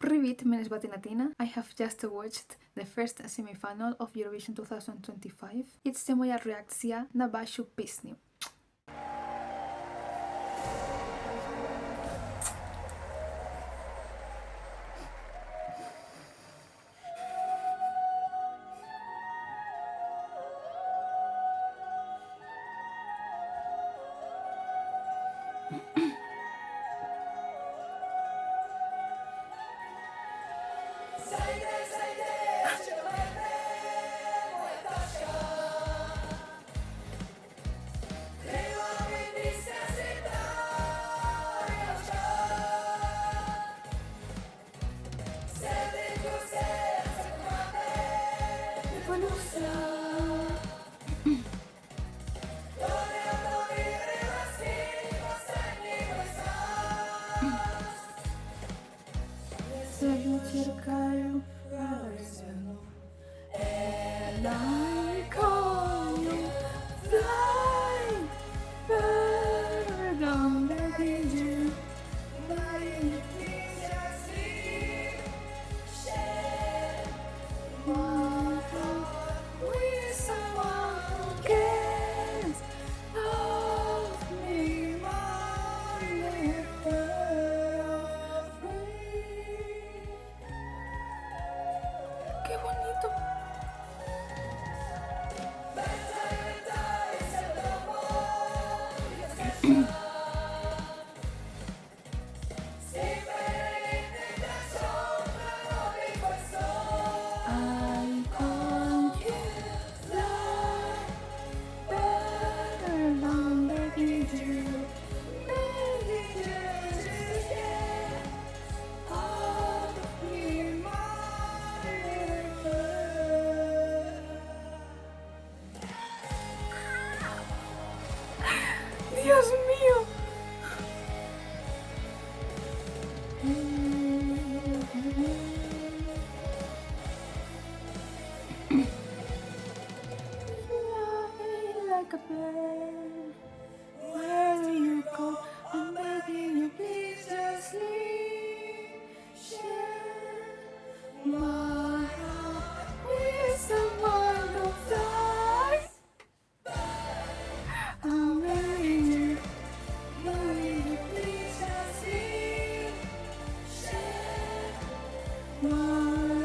Привіт, мене звати Natyina. I have just watched the first semi-final of Eurovision 2025. І це моя реакція на вашу пісню. Cercаю, and I call you, fly, bird on the danger, my share my heart with someone who cares of me, my ¡Qué bonito! Dios mío. Fly like a bird. Where do you go? I'm begging you, please just leave. Share my heart with someone who flies. I'm begging you, please just leave. Share my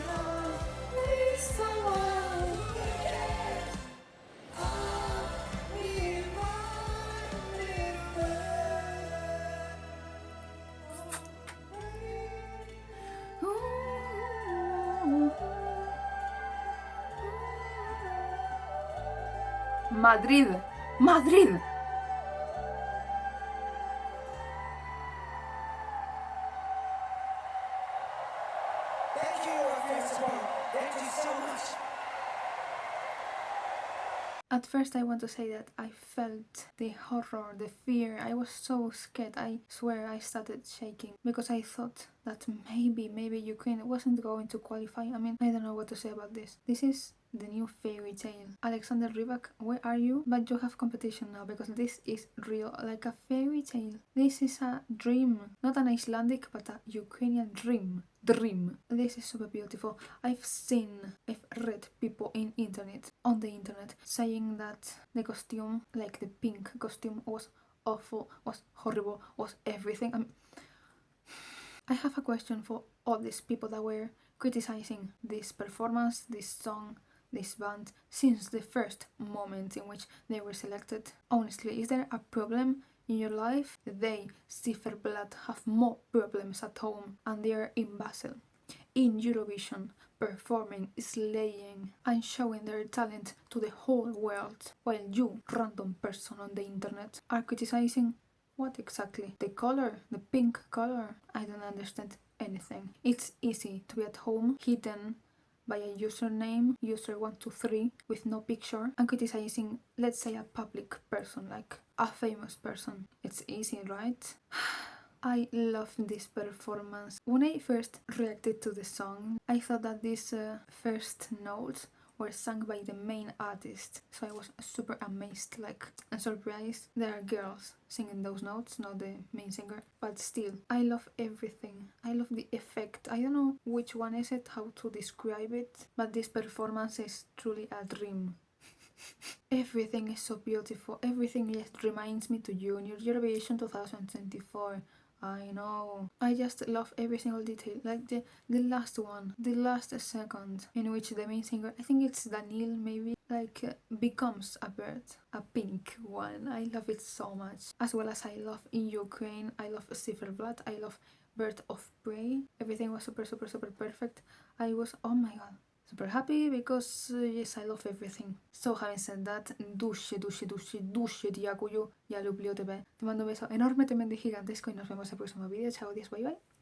heart with someone who cares. I'll be one with Madrid, Madrid. Thank you, thank you so much. At first I want to say that I felt the horror, the fear. I was so scared. I swear I started shaking because I thought that maybe Ukraine wasn't going to qualify. I mean, I don't know what to say about this. This is the new fairy tale. Alexander Rybak, where are you? But you have competition now because this is real, like a fairy tale. This is a dream, not an Icelandic but a Ukrainian dream. This is super beautiful. I've read people on the internet saying that the costume, like the pink costume, was awful, was horrible, was everything. I have a question for all these people that were criticizing this performance, this song, this band since the first moment in which they were selected. Honestly, is there a problem in your life? They, Ziferblat, have more problems at home and they are in Basel, in Eurovision, performing, slaying and showing their talent to the whole world, while you, random person on the internet, are criticizing what exactly? The color, the pink color? I don't understand anything. It's easy to be at home, hidden by a username, user123, with no picture, and criticizing, let's say, a public person, like a famous person. It's easy, right? I love this performance. When I first reacted to the song, I thought that these first notes were sung by the main artist. So I was super amazed, like, and surprised. There are girls singing those notes, not the main singer, but still, I love everything. I love the effect. I don't know which one is it, how to describe it, but this performance is truly a dream. Everything is so beautiful. Everything just reminds me to Junior Eurovision 2024. I know. I just love every single detail. Like the last one, the last second in which the main singer, I think it's Daniel maybe, like becomes a bird, a pink one. I love it so much. As well as I love in Ukraine, I love Ziferblat, I love Bird of Prey. Everything was super perfect. I was, oh my god, super happy because yes, I love everything. So having said that, duše, дякую, я люблю тебе. Te mando un beso enorme, tremendo y gigantesco y nos vemos en el próximo vídeo. Chao, adiós, bye bye.